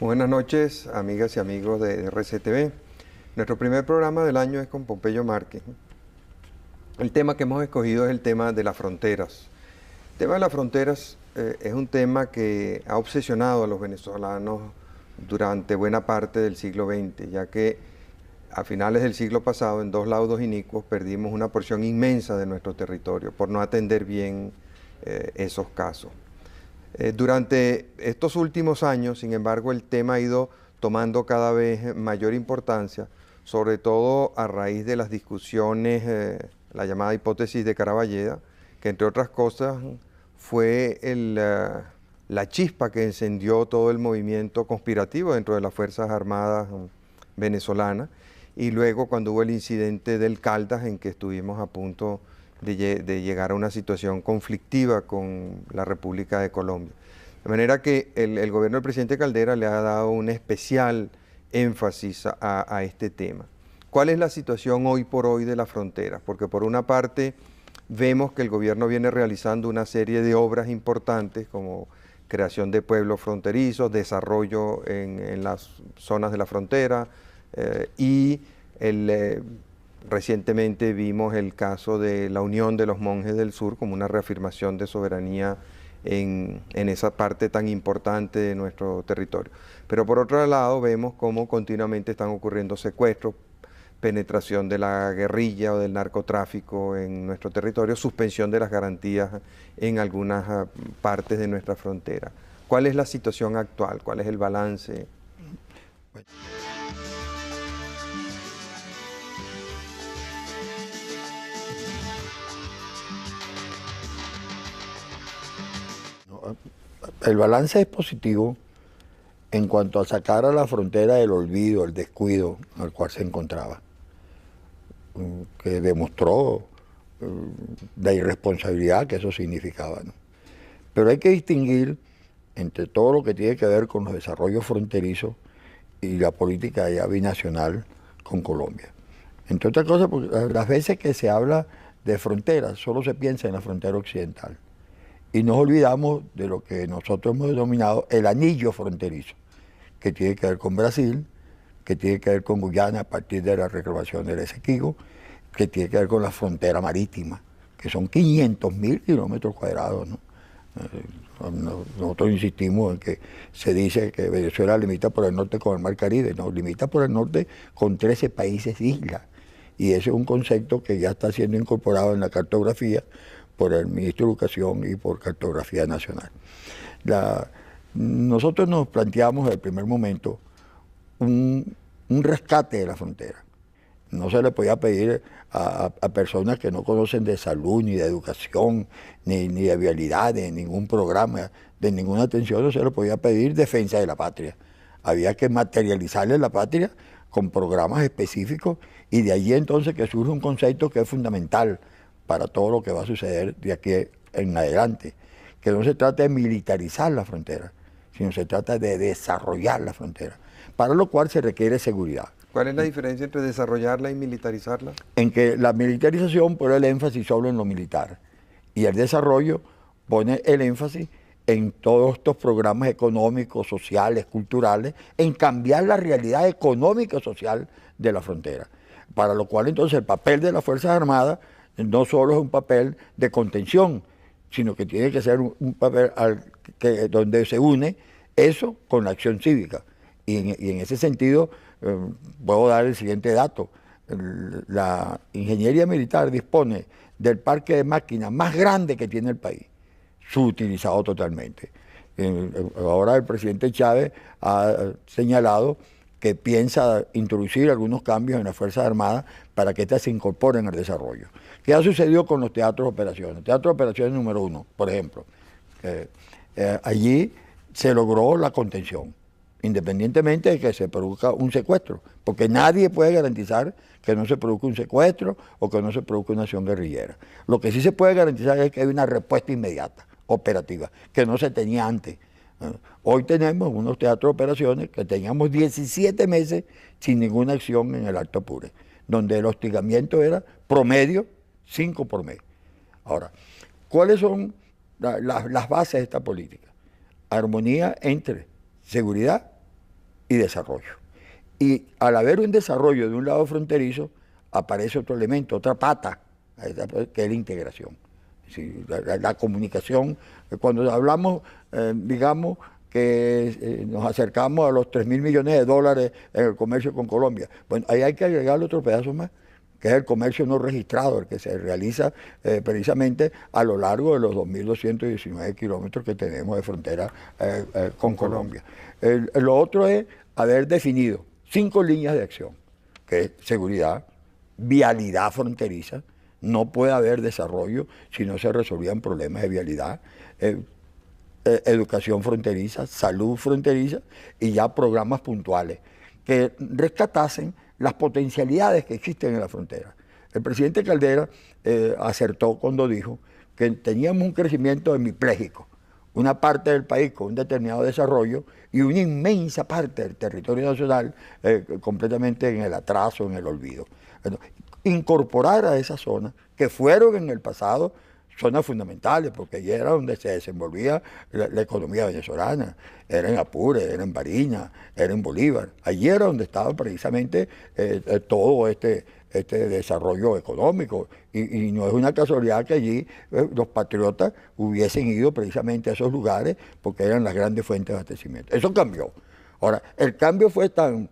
Buenas noches, amigas y amigos de RCTV. Nuestro primer programa del año es con Pompeyo Márquez. El tema que hemos escogido es el tema de las fronteras. El tema de las fronteras es un tema que ha obsesionado a los venezolanos durante buena parte del siglo XX, ya que a finales del siglo pasado, en dos laudos inicuos, perdimos una porción inmensa de nuestro territorio por no atender bien esos casos. Durante estos últimos años, sin embargo, el tema ha ido tomando cada vez mayor importancia, sobre todo a raíz de las discusiones, la llamada hipótesis de Caravalleda, que entre otras cosas fue la chispa que encendió todo el movimiento conspirativo dentro de las Fuerzas Armadas venezolanas, y luego cuando hubo el incidente del Caldas, en que estuvimos a punto de llegar a una situación conflictiva con la República de Colombia. De manera que el gobierno del presidente Caldera le ha dado un especial énfasis a este tema. ¿Cuál es la situación hoy por hoy de las fronteras? Porque por una parte vemos que el gobierno viene realizando una serie de obras importantes como creación de pueblos fronterizos, desarrollo en las zonas de la frontera y recientemente vimos el caso de la Unión de los Monjes del Sur como una reafirmación de soberanía en esa parte tan importante de nuestro territorio. Pero por otro lado vemos cómo continuamente están ocurriendo secuestros, penetración de la guerrilla o del narcotráfico en nuestro territorio, suspensión de las garantías en algunas partes de nuestra frontera. ¿Cuál es la situación actual? ¿Cuál es el balance? El balance es positivo en cuanto a sacar a la frontera del olvido, el descuido al cual se encontraba, que demostró la irresponsabilidad que eso significaba, ¿no? Pero hay que distinguir entre todo lo que tiene que ver con los desarrollos fronterizos y la política ya binacional con Colombia. Entre otras cosas, porque las veces que se habla de fronteras, solo se piensa en la frontera occidental. Y nos olvidamos de lo que nosotros hemos denominado el anillo fronterizo, que tiene que ver con Brasil, que tiene que ver con Guyana a partir de la reclamación del Esequibo, que tiene que ver con la frontera marítima, que son 500.000 kilómetros cuadrados, ¿no? Nosotros insistimos en que se dice que Venezuela limita por el norte con el Mar Caribe, no, limita por el norte con 13 países islas. Y ese es un concepto que ya está siendo incorporado en la cartografía por el ministro de Educación y por Cartografía Nacional. Nosotros nos planteamos desde el primer momento un rescate de la frontera. No se le podía pedir a personas que no conocen de salud, ni de educación, ni de vialidad, de ningún programa, de ninguna atención, no se le podía pedir defensa de la patria. Había que materializarle la patria con programas específicos y de allí entonces que surge un concepto que es fundamental para todo lo que va a suceder de aquí en adelante, que no se trata de militarizar la frontera, sino se trata de desarrollar la frontera, para lo cual se requiere seguridad. ¿Cuál es la diferencia entre desarrollarla y militarizarla? En que la militarización pone el énfasis solo en lo militar y el desarrollo pone el énfasis en todos estos programas económicos, sociales, culturales, en cambiar la realidad económica y social de la frontera. Para lo cual entonces el papel de las Fuerzas Armadas no solo es un papel de contención, sino que tiene que ser un papel donde se une eso con la acción cívica. Y en ese sentido, puedo dar el siguiente dato. La ingeniería militar dispone del parque de máquinas más grande que tiene el país, subutilizado totalmente. Ahora el presidente Chávez ha señalado que piensa introducir algunos cambios en las Fuerzas Armadas para que éstas se incorporen al desarrollo. ¿Qué ha sucedido con los teatros de operaciones? Teatro de operaciones número 1, por ejemplo. Allí se logró la contención, independientemente de que se produzca un secuestro, porque nadie puede garantizar que no se produzca un secuestro o que no se produzca una acción guerrillera. Lo que sí se puede garantizar es que hay una respuesta inmediata, operativa, que no se tenía antes. Hoy tenemos unos teatros de operaciones que teníamos 17 meses sin ninguna acción en el Alto Apure, donde el hostigamiento era promedio 5 por mes. Ahora, ¿cuáles son las bases de esta política? armonía entre seguridad y desarrollo. Y al haber un desarrollo de un lado fronterizo, aparece otro elemento, otra pata, que es la integración. Sí, la comunicación, cuando hablamos, digamos, que nos acercamos a los 3.000 millones de dólares en el comercio con Colombia, bueno, ahí hay que agregarle otro pedazo más, que es el comercio no registrado, el que se realiza precisamente a lo largo de los 2.219 kilómetros que tenemos de frontera con Colombia. Lo otro es haber definido 5 líneas de acción, que es seguridad, vialidad fronteriza. No puede haber desarrollo si no se resolvían problemas de vialidad, educación fronteriza, salud fronteriza y ya programas puntuales que rescatasen las potencialidades que existen en la frontera. El presidente Caldera acertó cuando dijo que teníamos un crecimiento hemipléjico, una parte del país con un determinado desarrollo y una inmensa parte del territorio nacional completamente en el atraso, en el olvido. Bueno, incorporar a esas zonas, que fueron en el pasado zonas fundamentales, porque allí era donde se desenvolvía la economía venezolana, era en Apure, era en Bariña, era en Bolívar, allí era donde estaba precisamente todo este desarrollo económico, y no es una casualidad que allí los patriotas hubiesen ido precisamente a esos lugares porque eran las grandes fuentes de abastecimiento. Eso cambió. Ahora, el cambio fue tan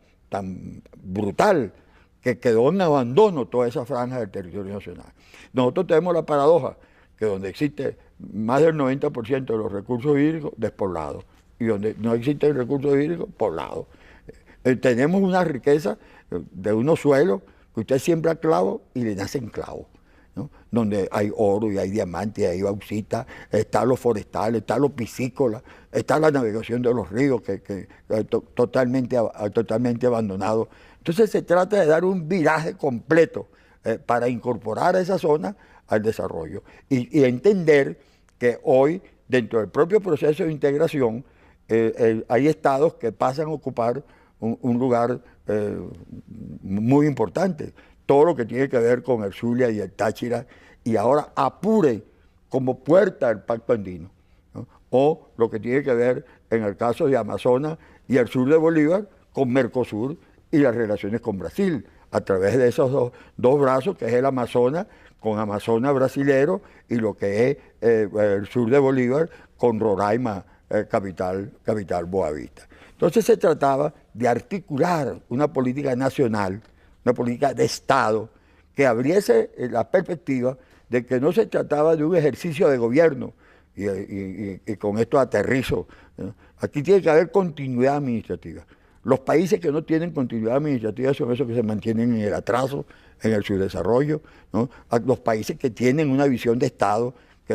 brutal que quedó en abandono toda esa franja del territorio nacional. Nosotros tenemos la paradoja que donde existe más del 90% de los recursos hídricos, despoblados, y donde no existen recursos hídricos, poblados. Tenemos una riqueza de unos suelos que usted siembra clavos y le nacen clavos, ¿no? Donde hay oro y hay diamantes, hay bauxita, está lo forestal, está lo piscícola, está la navegación de los ríos que totalmente abandonado. Entonces se trata de dar un viraje completo para incorporar a esa zona al desarrollo y entender que hoy, dentro del propio proceso de integración, hay estados que pasan a ocupar un lugar muy importante. Todo lo que tiene que ver con el Zulia y el Táchira, y ahora Apure como puerta del Pacto Andino, ¿no? O lo que tiene que ver en el caso de Amazonas y el sur de Bolívar con Mercosur y las relaciones con Brasil, a través de esos dos brazos, que es el Amazonas con Amazonas brasilero y lo que es el sur de Bolívar con Roraima, capital Boavista. Entonces se trataba de articular una política nacional, una política de Estado, que abriese la perspectiva de que no se trataba de un ejercicio de gobierno, y con esto aterrizo, ¿no? Aquí tiene que haber continuidad administrativa. Los países que no tienen continuidad administrativa son esos que se mantienen en el atraso, en el subdesarrollo, ¿no? Los países que tienen una visión de Estado,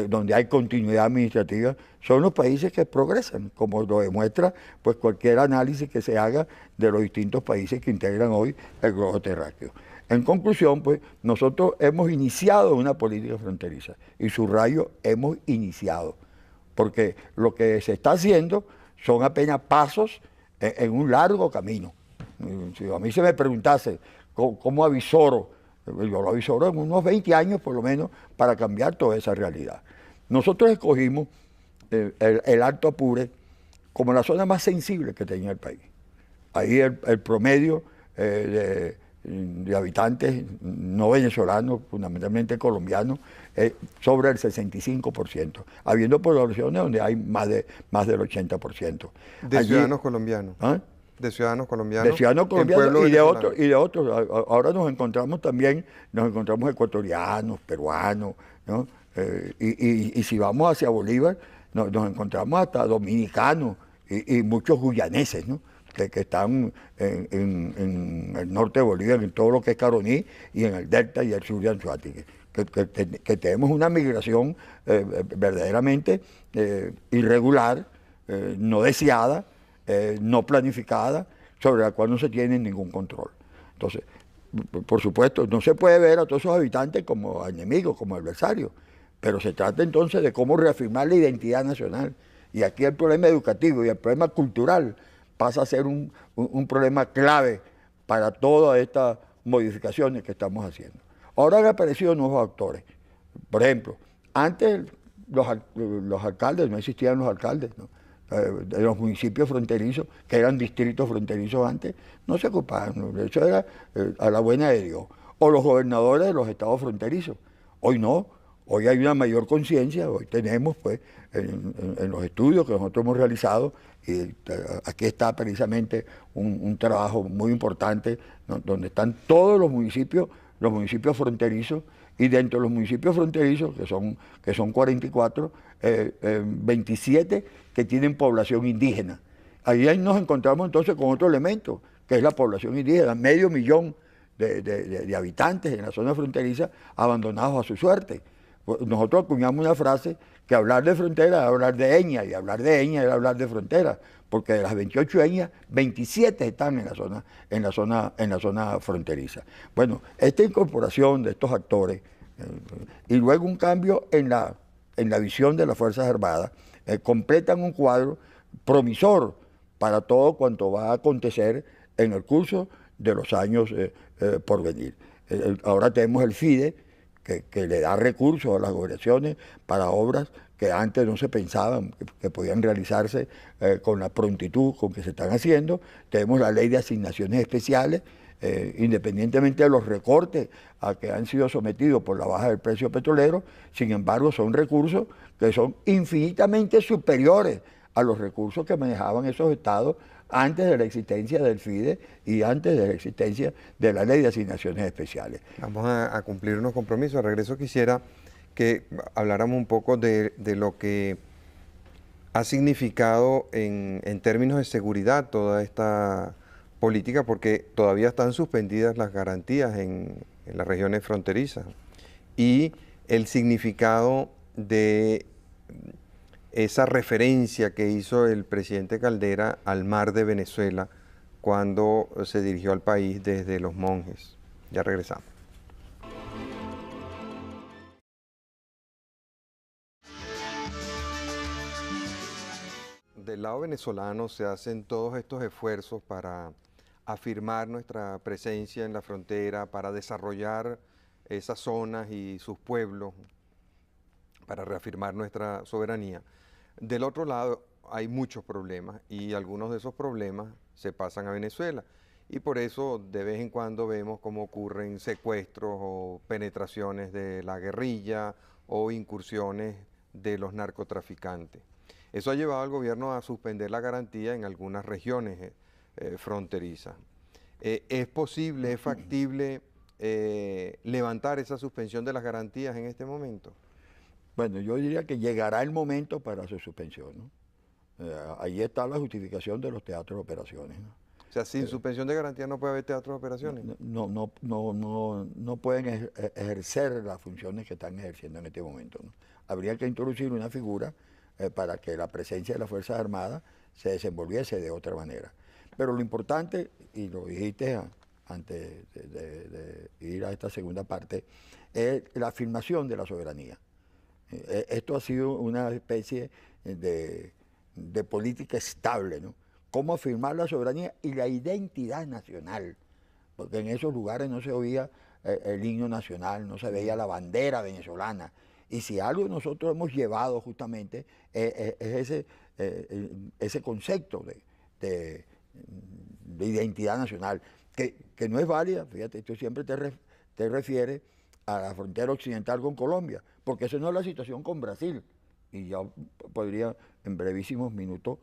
donde hay continuidad administrativa, son los países que progresan, como lo demuestra pues cualquier análisis que se haga de los distintos países que integran hoy el globo terráqueo. En conclusión, pues nosotros hemos iniciado una política fronteriza, y subrayo, hemos iniciado, porque lo que se está haciendo son apenas pasos en un largo camino. Si a mí se me preguntase cómo avisoro, yo lo avisoro en unos 20 años por lo menos para cambiar toda esa realidad. Nosotros escogimos el Alto Apure como la zona más sensible que tenía el país. Ahí el promedio de habitantes no venezolanos, fundamentalmente colombianos, sobre el 65%, habiendo poblaciones donde hay más del 80%. De Allí, ciudadanos colombianos. ¿ah? De ciudadanos colombianos. De ciudadanos colombianos y de otros. Ahora nos encontramos también, ecuatorianos, peruanos, ¿no? Y si vamos hacia Bolívar, nos encontramos hasta dominicanos y muchos guyaneses, ¿no? Que están en el norte de Bolívar, en todo lo que es Caroní, y en el delta y el sur de Anzoátegui. Que tenemos una migración verdaderamente irregular, no deseada, no planificada, sobre la cual no se tiene ningún control. Entonces, por supuesto, no se puede ver a todos esos habitantes como enemigos, como adversarios, pero se trata entonces de cómo reafirmar la identidad nacional. Y aquí el problema educativo y el problema cultural pasa a ser un problema clave para todas estas modificaciones que estamos haciendo. Ahora han aparecido nuevos actores. Por ejemplo, antes los alcaldes, no existían los alcaldes, ¿no? de los municipios fronterizos, que eran distritos fronterizos antes, no se ocupaban, eso era a la buena de Dios. O los gobernadores de los estados fronterizos. Hoy no, hoy hay una mayor conciencia, hoy tenemos pues en los estudios que nosotros hemos realizado, y aquí está precisamente un trabajo muy importante, ¿no?, donde están todos los municipios fronterizos, y dentro de los municipios fronterizos, que son 44, 27 que tienen población indígena. Ahí nos encontramos entonces con otro elemento, que es la población indígena, 500.000 de habitantes en la zona fronteriza abandonados a su suerte. Nosotros acuñamos una frase que hablar de frontera es hablar de etnia, y hablar de etnia es hablar de frontera, porque de las 28 etnias, 27 están en la zona fronteriza. Bueno, esta incorporación de estos actores y luego un cambio en la visión de las Fuerzas Armadas completan un cuadro promisor para todo cuanto va a acontecer en el curso de los años por venir. Ahora tenemos el FIDE, que le da recursos a las gobernaciones para obras que antes no se pensaban que podían realizarse con la prontitud con que se están haciendo. Tenemos la ley de asignaciones especiales, independientemente de los recortes a que han sido sometidos por la baja del precio petrolero. Sin embargo, son recursos que son infinitamente superiores a los recursos que manejaban esos estados antes de la existencia del FIDE y antes de la existencia de la ley de asignaciones especiales. Vamos a cumplir unos compromisos. Al regreso quisiera que habláramos un poco de lo que ha significado en términos de seguridad toda esta política, porque todavía están suspendidas las garantías en las regiones fronterizas, y el significado de esa referencia que hizo el presidente Caldera al mar de Venezuela cuando se dirigió al país desde Los Monjes. Ya regresamos. Del lado venezolano se hacen todos estos esfuerzos para afirmar nuestra presencia en la frontera, para desarrollar esas zonas y sus pueblos, para reafirmar nuestra soberanía. Del otro lado hay muchos problemas, y algunos de esos problemas se pasan a Venezuela, y por eso de vez en cuando vemos cómo ocurren secuestros o penetraciones de la guerrilla o incursiones de los narcotraficantes. Eso ha llevado al gobierno a suspender la garantía en algunas regiones fronterizas. ¿Es posible, es factible levantar esa suspensión de las garantías en este momento? Bueno, yo diría que llegará el momento para su suspensión, ¿no? Ahí está la justificación de los teatros de operaciones, ¿no? O sea, sin suspensión de garantía no puede haber teatros de operaciones. No pueden ejercer las funciones que están ejerciendo en este momento, ¿no? Habría que introducir una figura para que la presencia de las Fuerzas Armadas se desenvolviese de otra manera. Pero lo importante, y lo dijiste antes de ir a esta segunda parte, es la afirmación de la soberanía. Esto ha sido una especie de política estable, ¿no? Cómo afirmar la soberanía y la identidad nacional, porque en esos lugares no se oía el himno nacional, no se veía la bandera venezolana. Y si algo nosotros hemos llevado justamente es ese concepto de identidad nacional, que no es válida. Fíjate, tú siempre te refieres a la frontera occidental con Colombia, porque esa no es la situación con Brasil. Y ya podría en brevísimos minutos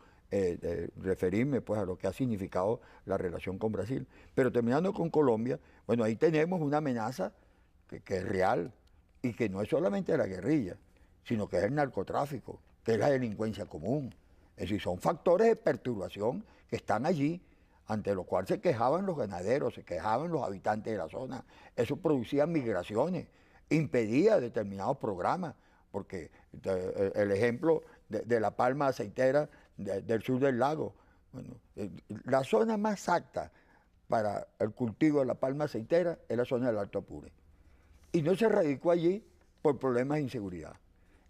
referirme pues a lo que ha significado la relación con Brasil. Pero terminando con Colombia, bueno, ahí tenemos una amenaza que es real, y que no es solamente la guerrilla, sino que es el narcotráfico, que es la delincuencia común. Es decir, son factores de perturbación que están allí, ante lo cual se quejaban los ganaderos, se quejaban los habitantes de la zona. Eso producía migraciones, impedía determinados programas, porque el ejemplo de la palma aceitera del sur del lago, bueno, la zona más apta para el cultivo de la palma aceitera es la zona del Alto Apure. Y no se radicó allí por problemas de inseguridad.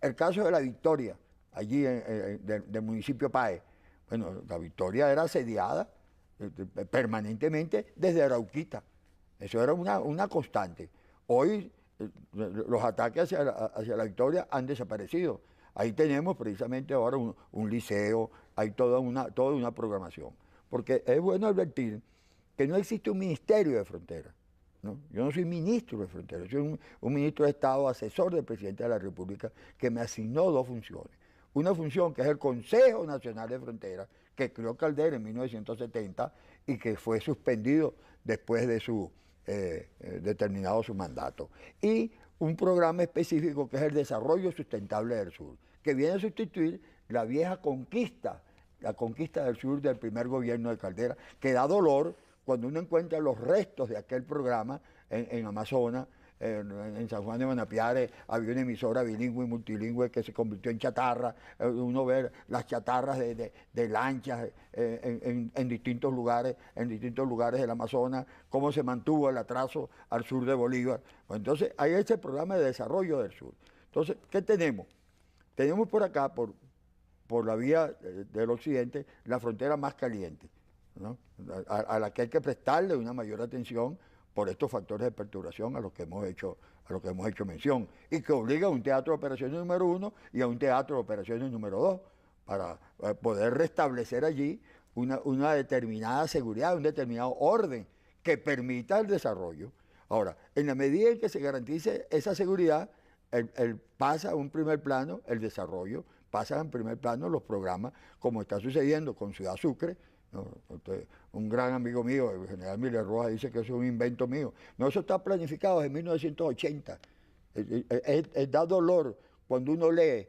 El caso de La Victoria, allí del municipio Páez, bueno, La Victoria era asediada permanentemente desde Arauquita. Eso era una constante. Hoy los ataques hacia la Victoria han desaparecido. Ahí tenemos precisamente ahora un liceo, hay toda una programación. Porque es bueno advertir que no existe un ministerio de frontera, ¿no? Yo no soy ministro de frontera, soy un ministro de Estado, asesor del presidente de la República, que me asignó dos funciones. Una función que es el Consejo Nacional de Fronteras, que creó Caldera en 1970 y que fue suspendido después de su determinado su mandato. Y un programa específico que es el Desarrollo Sustentable del Sur, que viene a sustituir la vieja conquista, la conquista del sur del primer gobierno de Caldera, que da dolor cuando uno encuentra los restos de aquel programa en Amazonas. En San Juan de Manapiare había una emisora bilingüe y multilingüe que se convirtió en chatarra. Uno ve las chatarras de lanchas en distintos lugares del Amazonas, cómo se mantuvo el atraso al sur de Bolívar. Pues entonces, hay ese programa de desarrollo del sur. Entonces, ¿qué tenemos? Tenemos por acá, por la vía del occidente, la frontera más caliente, ¿no? A la que hay que prestarle una mayor atención por estos factores de perturbación a los que hemos hecho mención, y que obliga a un teatro de operaciones número 1 y a un teatro de operaciones número 2 para poder restablecer allí una determinada seguridad, un determinado orden que permita el desarrollo. Ahora, en la medida en que se garantice esa seguridad, pasa a un primer plano el desarrollo, pasan en primer plano los programas, como está sucediendo con Ciudad Sucre. No, un gran amigo mío, el general Miller Rojas, dice que eso es un invento mío. No, eso está planificado desde 1980. Da dolor cuando uno lee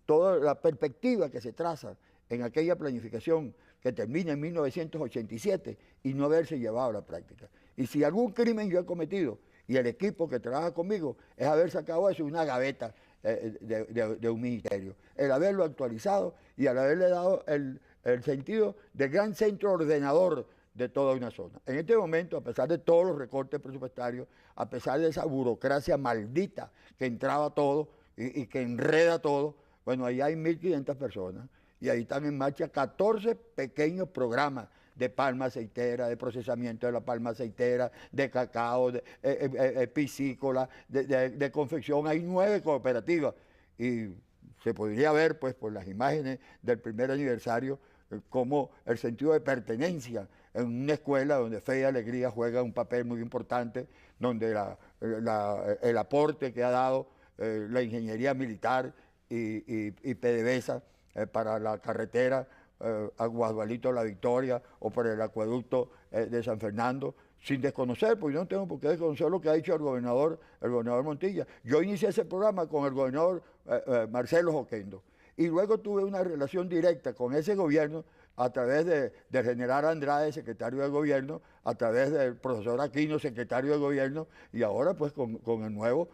toda la perspectiva que se traza en aquella planificación que termina en 1987 y no haberse llevado a la práctica. Y si algún crimen yo he cometido, y el equipo que trabaja conmigo, es haber sacado eso de una gaveta de un ministerio, el haberlo actualizado y al haberle dado el sentido de gran centro ordenador de toda una zona. En este momento, a pesar de todos los recortes presupuestarios, a pesar de esa burocracia maldita que entraba todo y que enreda todo, bueno, ahí hay 1.500 personas y ahí están en marcha 14 pequeños programas de palma aceitera, de procesamiento de la palma aceitera, de cacao, de piscícola, de confección. Hay 9 cooperativas y se podría ver, pues, por las imágenes del primer aniversario, como el sentido de pertenencia en una escuela donde Fe y Alegría juega un papel muy importante, donde el aporte que ha dado la ingeniería militar y PDVSA para la carretera a Guadualito La Victoria o por el acueducto de San Fernando, sin desconocer, porque yo no tengo por qué desconocer lo que ha dicho el gobernador Montilla. Yo inicié ese programa con el gobernador Marcelo Joquendo y luego tuve una relación directa con ese gobierno a través del general Andrade, secretario de gobierno, a través del profesor Aquino, secretario de gobierno, y ahora pues con el nuevo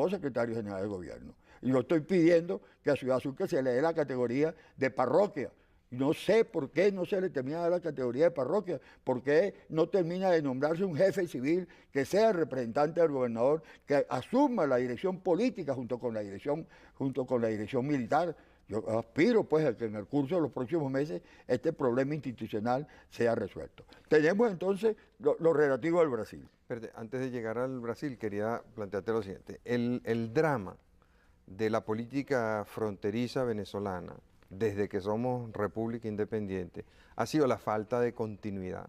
secretario general de gobierno. Y yo estoy pidiendo que a Ciudad Sucre se le dé la categoría de parroquia. No sé por qué no se le termina de dar la categoría de parroquia, por qué no termina de nombrarse un jefe civil que sea el representante del gobernador, que asuma la dirección política junto con la dirección militar. Yo aspiro pues a que en el curso de los próximos meses este problema institucional sea resuelto. Tenemos entonces lo relativo al Brasil. Antes de llegar al Brasil, quería plantearte lo siguiente. El drama de la política fronteriza venezolana, desde que somos república independiente, ha sido la falta de continuidad.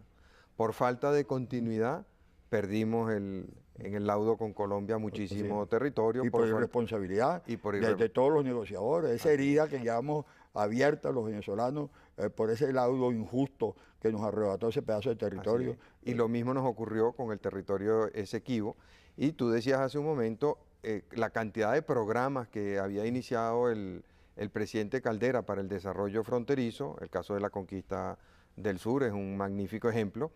Por falta de continuidad, perdimos en el laudo con Colombia muchísimo territorio. Y por irresponsabilidad de todos los negociadores, esa herida que llevamos abierta a los venezolanos por ese laudo injusto que nos arrebató ese pedazo de territorio. Y lo mismo nos ocurrió con el territorio Esequibo. Y tú decías hace un momento la cantidad de programas que había iniciado el presidente Caldera para el desarrollo fronterizo. El caso de la conquista del sur es un magnífico ejemplo.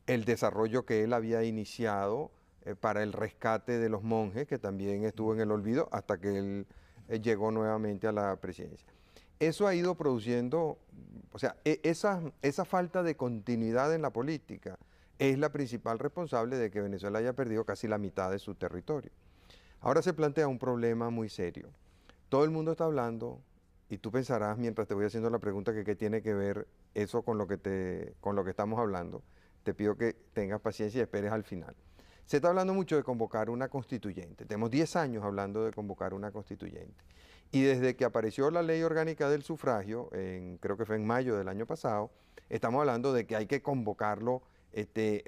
El desarrollo que él había iniciado para el rescate de los monjes, que también estuvo en el olvido hasta que él llegó nuevamente a la presidencia. Eso ha ido produciendo, o sea, esa falta de continuidad en la política es la principal responsable de que Venezuela haya perdido casi la mitad de su territorio. Ahora se plantea un problema muy serio. Todo el mundo está hablando, y tú pensarás mientras te voy haciendo la pregunta que qué tiene que ver eso con lo que estamos hablando. Te pido que tengas paciencia y esperes al final. Se está hablando mucho de convocar una constituyente. Tenemos 10 años hablando de convocar una constituyente. Y desde que apareció la ley orgánica del sufragio, creo que fue en mayo del año pasado, estamos hablando de que hay que convocarlo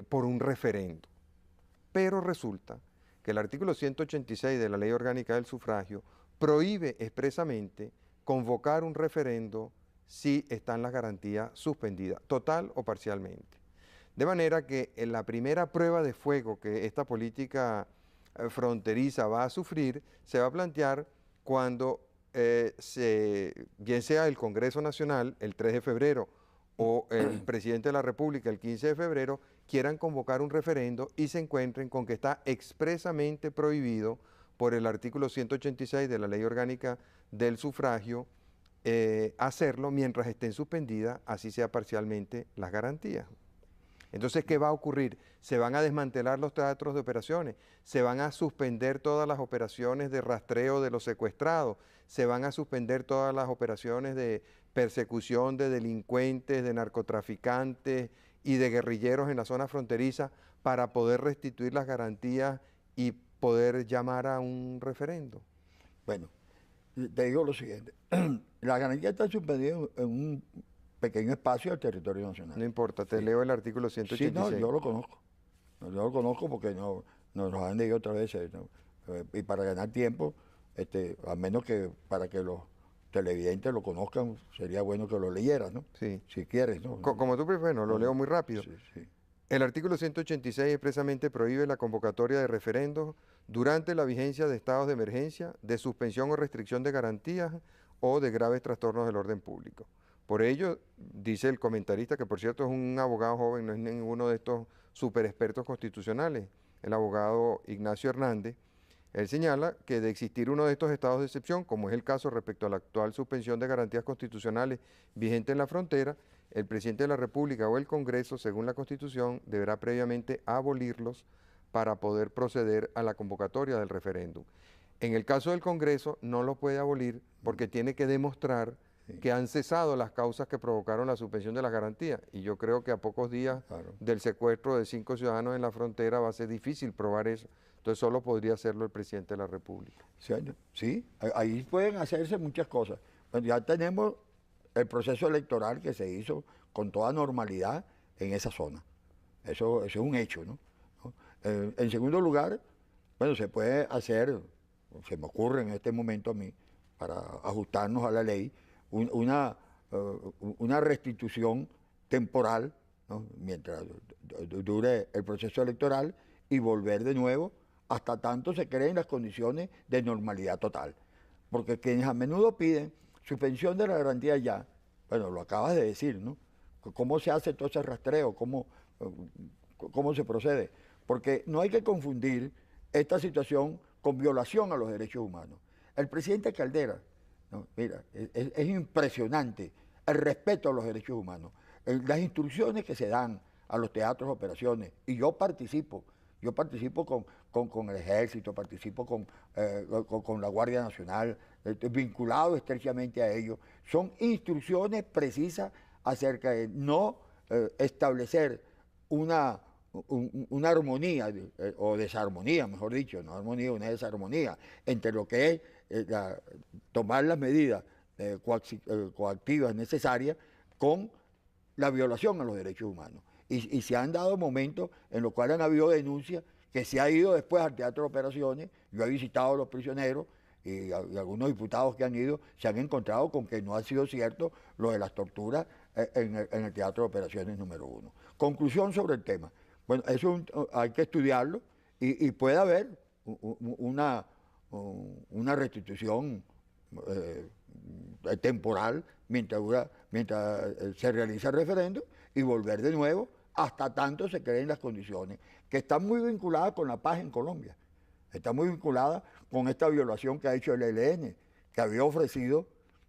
por un referendo. Pero resulta que el artículo 186 de la ley orgánica del sufragio prohíbe expresamente convocar un referendo si están las garantías suspendidas, total o parcialmente. De manera que en la primera prueba de fuego que esta política fronteriza va a sufrir, se va a plantear cuando bien sea el Congreso Nacional el 3 de febrero o el presidente de la República el 15 de febrero, quieran convocar un referendo y se encuentren con que está expresamente prohibido por el artículo 186 de la Ley Orgánica del Sufragio hacerlo mientras estén suspendidas, así sea parcialmente, las garantías. Entonces, ¿qué va a ocurrir? Se van a desmantelar los teatros de operaciones, se van a suspender todas las operaciones de rastreo de los secuestrados, se van a suspender todas las operaciones de persecución de delincuentes, de narcotraficantes y de guerrilleros en la zona fronteriza para poder restituir las garantías y poder llamar a un referendo. Bueno, te digo lo siguiente. La garantía está suspendida en un pequeño espacio del territorio nacional. No importa, te leo el artículo 186. Sí, no, yo lo conozco. Yo lo conozco porque no nos han leído otra vez. ¿No? Y para ganar tiempo, a menos que para que los televidentes lo conozcan, sería bueno que lo leyeras, ¿no? Sí. Si quieres, ¿no? Como tú prefieres, lo leo muy rápido. Sí, sí. El artículo 186 expresamente prohíbe la convocatoria de referendos durante la vigencia de estados de emergencia, de suspensión o restricción de garantías o de graves trastornos del orden público. Por ello, dice el comentarista, que por cierto es un abogado joven, no es ninguno de estos super expertos constitucionales, el abogado Ignacio Hernández, él señala que de existir uno de estos estados de excepción, como es el caso respecto a la actual suspensión de garantías constitucionales vigente en la frontera, el presidente de la República o el Congreso, según la Constitución, deberá previamente abolirlos para poder proceder a la convocatoria del referéndum. En el caso del Congreso, no lo puede abolir porque tiene que demostrar que han cesado las causas que provocaron la suspensión de las garantías. Y yo creo que a pocos días del secuestro de 5 ciudadanos en la frontera va a ser difícil probar eso. Entonces solo podría hacerlo el presidente de la República. Sí, ahí pueden hacerse muchas cosas. Bueno, ya tenemos el proceso electoral que se hizo con toda normalidad en esa zona. Eso es un hecho, ¿no? En segundo lugar, bueno, se puede hacer, se me ocurre en este momento a mí, para ajustarnos a la ley, una restitución temporal, ¿no? Mientras dure el proceso electoral y volver de nuevo hasta tanto se creen las condiciones de normalidad total. Porque quienes a menudo piden suspensión de la garantía ya, bueno, lo acabas de decir, ¿no? ¿Cómo se hace todo ese rastreo? ¿Cómo se procede? Porque no hay que confundir esta situación con violación a los derechos humanos. El presidente Caldera, ¿no? Mira, es impresionante el respeto a los derechos humanos, las instrucciones que se dan a los teatros de operaciones, y yo participo con el Ejército, participo con la Guardia Nacional, vinculado estrechamente a ellos. Son instrucciones precisas acerca de no establecer una armonía, o desarmonía, mejor dicho, no armonía, una desarmonía, entre lo que es tomar las medidas coactivas necesarias con la violación a los derechos humanos. Y se han dado momentos en los cuales han habido denuncias que se ha ido después al teatro de operaciones. Yo he visitado a los prisioneros y algunos diputados que han ido se han encontrado con que no ha sido cierto lo de las torturas en el teatro de operaciones número 1. Conclusión sobre el tema. Bueno, eso hay que estudiarlo y puede haber una restitución temporal mientras se realiza el referéndum y volver de nuevo hasta tanto se creen las condiciones, que están muy vinculadas con la paz en Colombia, está muy vinculada con esta violación que ha hecho el ELN, que había ofrecido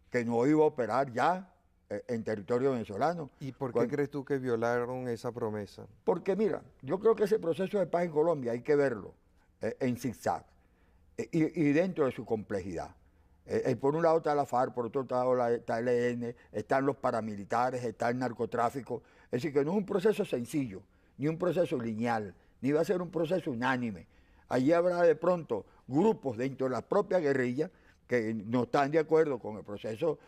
que no iba a operar ya en territorio venezolano. ¿Y por qué crees tú que violaron esa promesa? Porque mira, yo creo que ese proceso de paz en Colombia hay que verlo en zigzag y dentro de su complejidad. Por un lado está la FARC, por otro lado está el ELN, están los paramilitares, está el narcotráfico. Es decir, que no es un proceso sencillo, ni un proceso lineal, ni va a ser un proceso unánime. Allí habrá de pronto grupos dentro de la propia guerrilla que no están de acuerdo con el proceso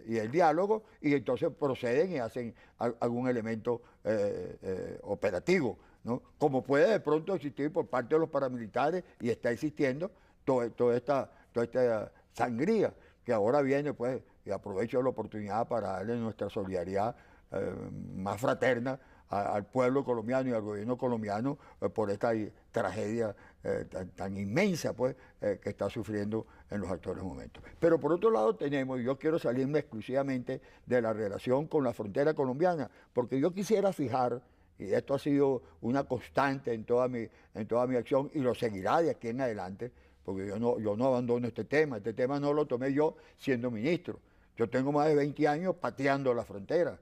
y el diálogo, y entonces proceden y hacen algún elemento operativo, ¿no? Como puede de pronto existir por parte de los paramilitares, y está existiendo toda esta sangría que ahora viene, pues, y aprovecho la oportunidad para darle nuestra solidaridad más fraterna al pueblo colombiano y al gobierno colombiano por esta tragedia tan inmensa, pues, que está sufriendo en los actuales momentos. Pero por otro lado tenemos, y yo quiero salirme exclusivamente de la relación con la frontera colombiana, porque yo quisiera fijar, y esto ha sido una constante en toda mi acción, y lo seguirá de aquí en adelante, porque yo no abandono este tema no lo tomé yo siendo ministro. Yo tengo más de 20 años pateando la frontera.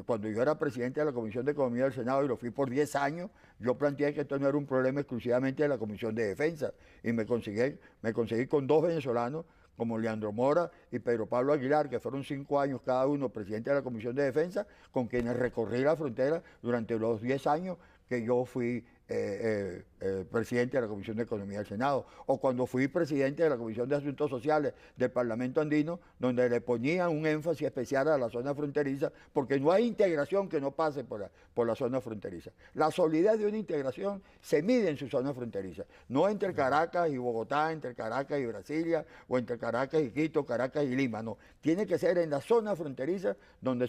Cuando yo era presidente de la Comisión de Economía del Senado, y lo fui por 10 años, yo planteé que esto no era un problema exclusivamente de la Comisión de Defensa, y me conseguí con 2 venezolanos, como Leandro Mora y Pedro Pablo Aguilar, que fueron 5 años cada uno presidente de la Comisión de Defensa, con quienes recorrí la frontera durante los 10 años que yo fui presidente de la Comisión de Economía del Senado, o cuando fui presidente de la Comisión de Asuntos Sociales del Parlamento Andino, donde le ponían un énfasis especial a la zona fronteriza, porque no hay integración que no pase por la zona fronteriza. La solidez de una integración se mide en su zona fronteriza, no entre Caracas y Bogotá, entre Caracas y Brasilia, o entre Caracas y Quito, Caracas y Lima, no. Tiene que ser en la zona fronteriza donde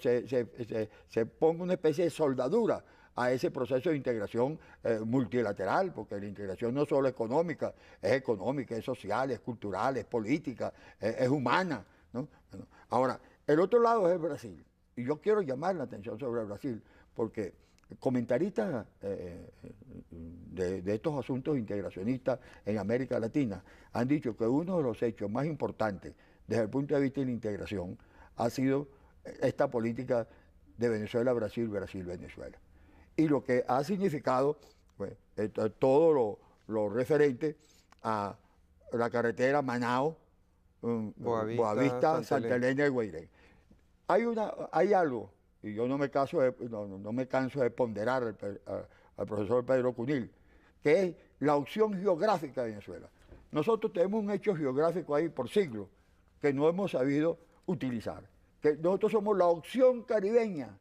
se ponga una especie de soldadura a ese proceso de integración multilateral, porque la integración no solo es económica, es social, es cultural, es política, es humana, ¿no? Bueno, ahora, el otro lado es el Brasil, y yo quiero llamar la atención sobre el Brasil, porque comentaristas de estos asuntos integracionistas en América Latina han dicho que uno de los hechos más importantes desde el punto de vista de la integración ha sido esta política de Venezuela-Brasil, Brasil-Venezuela. Y lo que ha significado, pues, todo lo referente a la carretera Manao, Boavista, Santa Elena y Guairén. Hay algo, y yo no me canso de ponderar al profesor Pedro Cunil, que es la opción geográfica de Venezuela. Nosotros tenemos un hecho geográfico ahí por siglos que no hemos sabido utilizar. Que nosotros somos la opción caribeña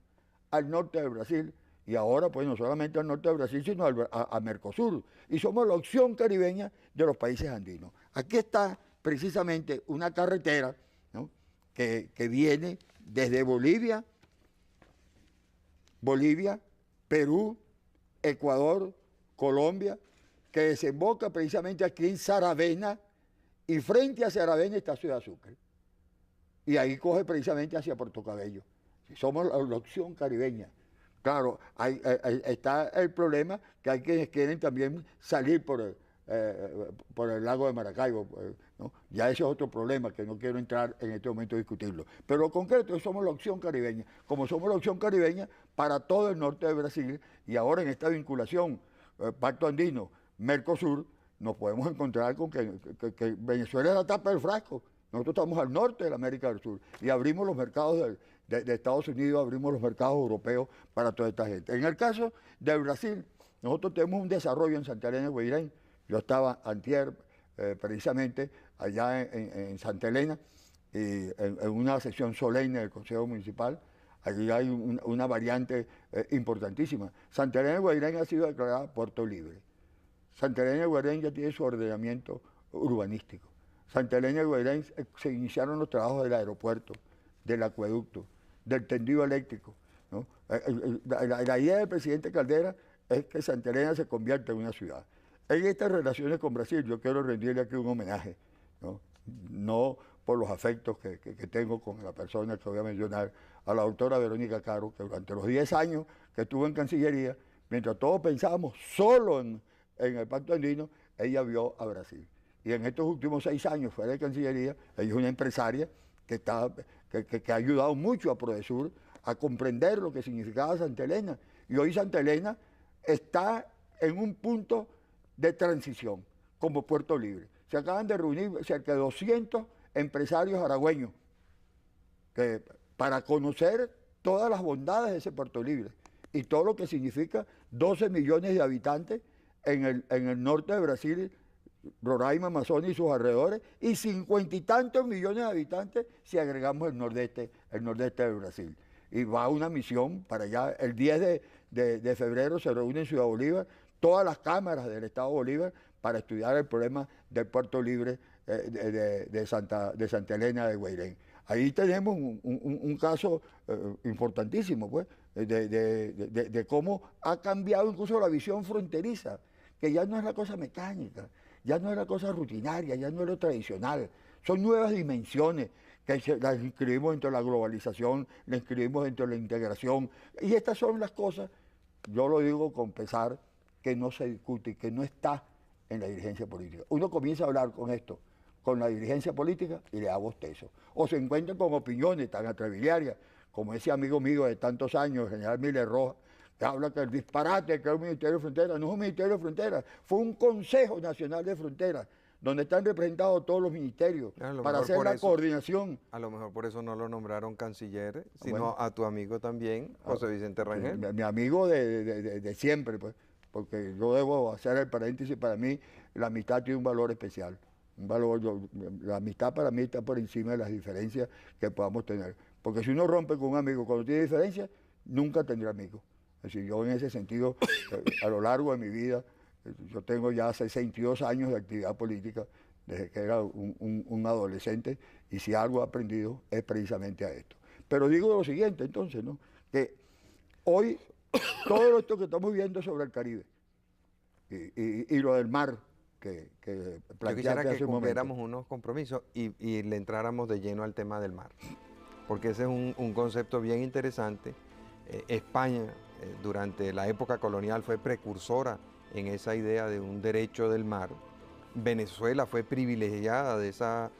al norte de Brasil, y ahora pues no solamente al norte de Brasil, sino a Mercosur, y somos la opción caribeña de los países andinos. Aquí está precisamente una carretera, ¿no?, que viene desde Bolivia, Perú, Ecuador, Colombia, que desemboca precisamente aquí en Saravena, y frente a Saravena está Ciudad Sucre, y ahí coge precisamente hacia Puerto Cabello. Somos la opción caribeña. Claro, está el problema que hay quienes quieren también salir por el lago de Maracaibo, ¿no? Ya ese es otro problema que no quiero entrar en este momento a discutirlo. Pero lo concreto es que somos la opción caribeña, como somos la opción caribeña para todo el norte de Brasil, y ahora en esta vinculación, Pacto Andino, Mercosur, nos podemos encontrar con que Venezuela es la tapa del frasco. Nosotros estamos al norte de la América del Sur y abrimos los mercados de Estados Unidos, abrimos los mercados europeos para toda esta gente. En el caso de Brasil, nosotros tenemos un desarrollo en Santa Elena de Guairén. Yo estaba antier precisamente allá en Santa Elena, y en una sesión solemne del Consejo Municipal. Allí hay una variante importantísima. Santa Elena de Guairén ha sido declarada puerto libre. Santa Elena de Guairén ya tiene su ordenamiento urbanístico. Santa Elena de Guairén se iniciaron los trabajos del aeropuerto, del acueducto, del tendido eléctrico, ¿no? La idea del presidente Caldera es que Santa Elena se convierta en una ciudad. En estas relaciones con Brasil yo quiero rendirle aquí un homenaje, no por los afectos que tengo con la persona que voy a mencionar, a la doctora Verónica Caro, que durante los 10 años que estuvo en Cancillería, mientras todos pensábamos solo en el Pacto Andino, ella vio a Brasil. Y en estos últimos 6 años fuera de Cancillería, ella es una empresaria que ha ayudado mucho a Prodesur a comprender lo que significaba Santa Elena. Y hoy Santa Elena está en un punto de transición como puerto libre. Se acaban de reunir cerca de 200 empresarios aragüeños para conocer todas las bondades de ese puerto libre y todo lo que significa 12 millones de habitantes en el norte de Brasil, Roraima, Amazonas y sus alrededores, y 50 y tantos millones de habitantes si agregamos el nordeste de Brasil. Y va una misión para allá. El 10 de febrero se reúne en Ciudad Bolívar todas las cámaras del Estado Bolívar para estudiar el problema del puerto libre de Santa Elena de Guairén. Ahí tenemos un caso importantísimo, pues, de cómo ha cambiado incluso la visión fronteriza, que ya no es la cosa mecánica, ya no es la cosa rutinaria, ya no es lo tradicional. Son nuevas dimensiones que las inscribimos dentro de la globalización, las inscribimos dentro de la integración. Y estas son las cosas, yo lo digo con pesar, que no se discute y que no está en la dirigencia política. Uno comienza a hablar con esto, con la dirigencia política, y le da bostezo. O se encuentran con opiniones tan atrabiliarias, como ese amigo mío de tantos años, el general Miller Rojas, que habla que el disparate que es un Ministerio de Fronteras no es un Ministerio de Fronteras, fue un Consejo Nacional de Fronteras, donde están representados todos los ministerios para hacer la coordinación. A lo mejor por eso no lo nombraron canciller, sino a tu amigo también, José Vicente Rangel. Mi amigo de siempre, pues, porque yo debo hacer el paréntesis, para mí la amistad tiene un valor especial. La amistad para mí está por encima de las diferencias que podamos tener. Porque si uno rompe con un amigo cuando tiene diferencias, nunca tendrá amigos. Es decir, yo en ese sentido, a lo largo de mi vida, yo tengo ya 62 años de actividad política, desde que era un adolescente, y si algo he aprendido es precisamente a esto. Pero digo lo siguiente entonces, ¿no? Que hoy todo esto que estamos viendo sobre el Caribe y lo del mar, que yo quisiera que cumpliéramos unos compromisos y le entráramos de lleno al tema del mar, porque ese es un concepto bien interesante. España, durante la época colonial, fue precursora en esa idea de un derecho del mar. Venezuela fue privilegiada de esa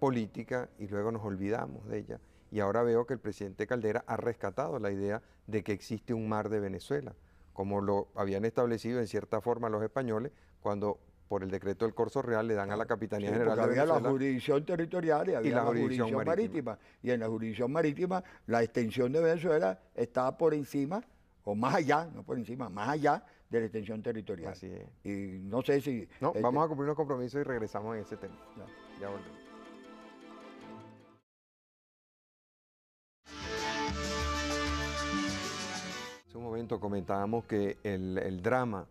política y luego nos olvidamos de ella. Y ahora veo que el presidente Caldera ha rescatado la idea de que existe un mar de Venezuela, como lo habían establecido en cierta forma los españoles cuando por el decreto del Corso Real le dan a la Capitanía General de Venezuela. Había la jurisdicción territorial y había la jurisdicción marítima. Y en la jurisdicción marítima la extensión de Venezuela estaba por encima, o más allá, no por encima, más allá de la extensión territorial. Así es. Y no sé si... No, vamos a cumplir unos compromisos y regresamos en ese tema. Ya volvemos. Hace un momento comentábamos que el drama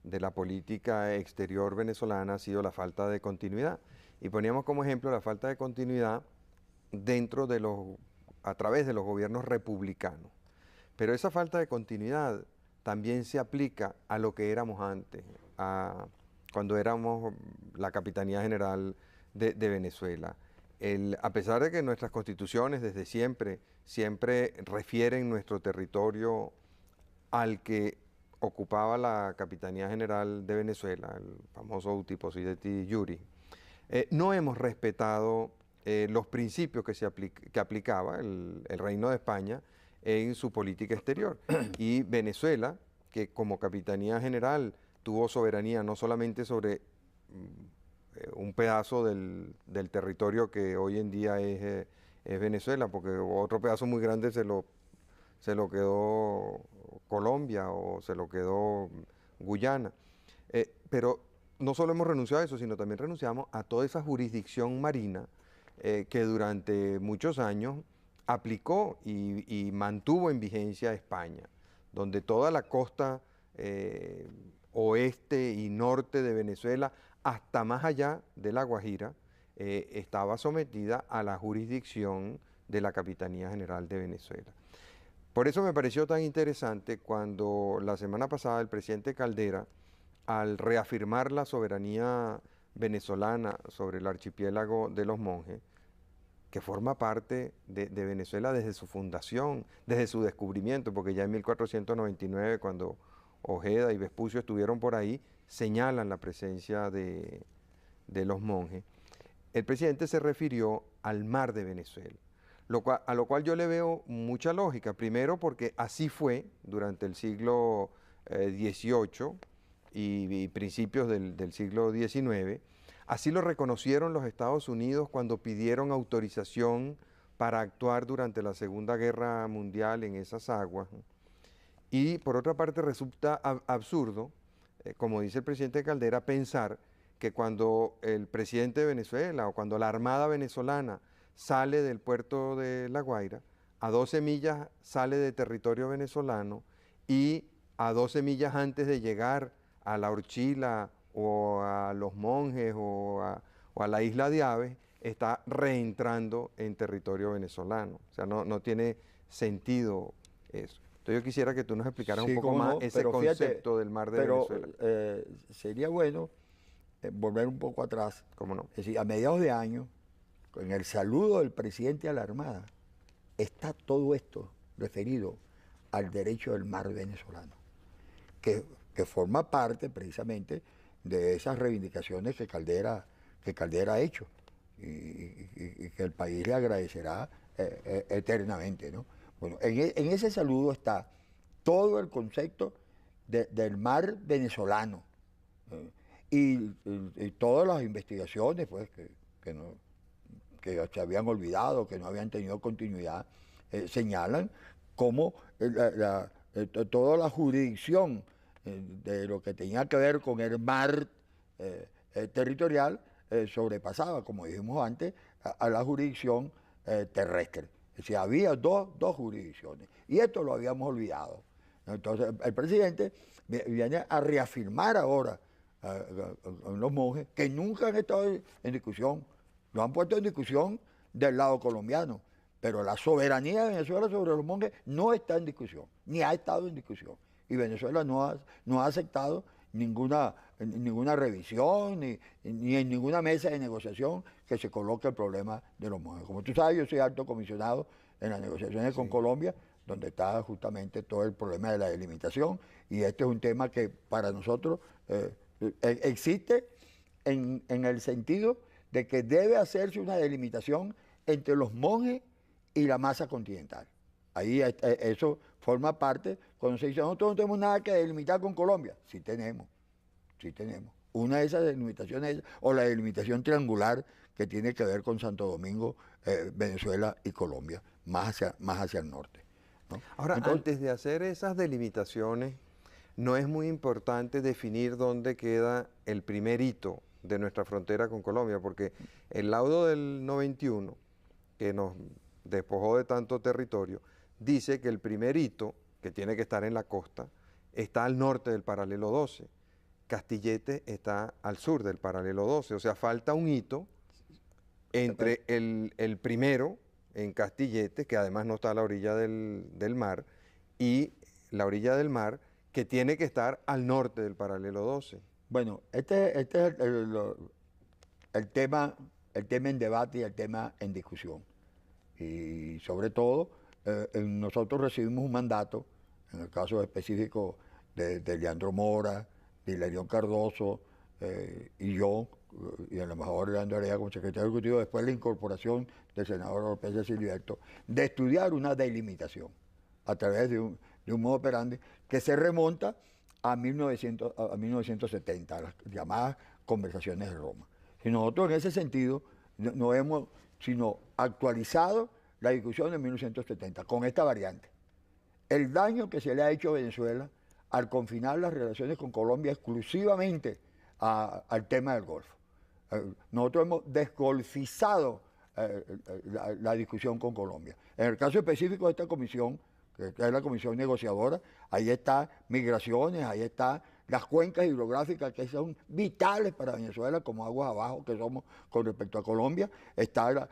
de la política exterior venezolana ha sido la falta de continuidad. Y poníamos como ejemplo la falta de continuidad a través de los gobiernos republicanos. Pero esa falta de continuidad también se aplica a lo que éramos antes, cuando éramos la Capitanía General de Venezuela. A pesar de que nuestras constituciones desde siempre refieren nuestro territorio al que ocupaba la Capitanía General de Venezuela, el famoso Uti Possidetis Iuris, no hemos respetado los principios que aplicaba el Reino de España en su política exterior. Y Venezuela, que como Capitanía General tuvo soberanía no solamente sobre un pedazo del territorio que hoy en día es Venezuela, porque otro pedazo muy grande se lo quedó Colombia o se lo quedó Guyana. Pero no solo hemos renunciado a eso, sino también renunciamos a toda esa jurisdicción marina que durante muchos años aplicó y mantuvo en vigencia España, donde toda la costa oeste y norte de Venezuela, hasta más allá de La Guajira, estaba sometida a la jurisdicción de la Capitanía General de Venezuela. Por eso me pareció tan interesante cuando la semana pasada el presidente Caldera, al reafirmar la soberanía venezolana sobre el archipiélago de los Monjes, que forma parte de Venezuela desde su fundación, desde su descubrimiento, porque ya en 1499, cuando Ojeda y Vespucio estuvieron por ahí, señalan la presencia de los monjes. El presidente se refirió al mar de Venezuela, a lo cual yo le veo mucha lógica. Primero porque así fue durante el siglo XVIII y principios del siglo XIX. Así lo reconocieron los Estados Unidos cuando pidieron autorización para actuar durante la Segunda Guerra Mundial en esas aguas. Y por otra parte resulta absurdo, como dice el presidente Caldera, pensar que cuando el presidente de Venezuela o cuando la Armada venezolana sale del puerto de La Guaira, a 12 millas sale de territorio venezolano y a 12 millas antes de llegar a La Orchila o a Los Monjes o a la Isla de Aves, está reentrando en territorio venezolano. O sea, no tiene sentido eso. Entonces yo quisiera que tú nos explicaras un poco más ese concepto del mar de Venezuela. Sería bueno volver un poco atrás. ¿Cómo no? Es decir, a mediados de año, en el saludo del presidente a la Armada, está todo esto referido al derecho del mar venezolano, que forma parte precisamente de esas reivindicaciones que Caldera ha hecho y que el país le agradecerá eternamente, ¿no? Bueno, en ese saludo está todo el concepto del mar venezolano y todas las investigaciones pues, que se habían olvidado, que no habían tenido continuidad, señalan cómo toda la jurisdicción de lo que tenía que ver con el mar territorial sobrepasaba, como dijimos antes, a la jurisdicción terrestre. Es decir, había dos jurisdicciones y esto lo habíamos olvidado. Entonces el presidente viene a reafirmar ahora a los monjes que nunca han estado en discusión, lo han puesto en discusión del lado colombiano, pero la soberanía de Venezuela sobre los monjes no está en discusión, ni ha estado en discusión. Y Venezuela no ha aceptado ninguna revisión, ni en ninguna mesa de negociación que se coloque el problema de los monjes. Como tú sabes, yo soy alto comisionado en las negociaciones con Colombia, donde está justamente todo el problema de la delimitación, y este es un tema que para nosotros existe en el sentido de que debe hacerse una delimitación entre los monjes y la masa continental. Ahí eso forma parte, cuando se dice, nosotros no tenemos nada que delimitar con Colombia. Sí tenemos. Una de esas delimitaciones, o la delimitación triangular que tiene que ver con Santo Domingo, Venezuela y Colombia, más hacia el norte, ¿no? Ahora, entonces, antes de hacer esas delimitaciones, ¿no es muy importante definir dónde queda el primer hito de nuestra frontera con Colombia? Porque el laudo del 91, que nos despojó de tanto territorio, dice que el primer hito, que tiene que estar en la costa, está al norte del paralelo 12. Castillete está al sur del paralelo 12. O sea, falta un hito entre el primero en Castillete, que además no está a la orilla del mar, y la orilla del mar, que tiene que estar al norte del paralelo 12. Bueno, este es el tema en debate y el tema en discusión. Y sobre todo, nosotros recibimos un mandato, en el caso específico de Leandro Mora, de Hilarión Cardoso y yo, y el embajador Leandro Area como secretario ejecutivo, después la incorporación del senador López de Siliberto, de estudiar una delimitación a través de un modo operandi que se remonta a 1970, a las llamadas conversaciones de Roma. Y nosotros en ese sentido no hemos sino actualizado la discusión de 1970 con esta variante. El daño que se le ha hecho a Venezuela al confinar las relaciones con Colombia exclusivamente al tema del Golfo. Nosotros hemos desgolfizado la discusión con Colombia. En el caso específico de esta comisión, que es la comisión negociadora, ahí está migraciones, ahí está las cuencas hidrográficas que son vitales para Venezuela, como aguas abajo que somos con respecto a Colombia, está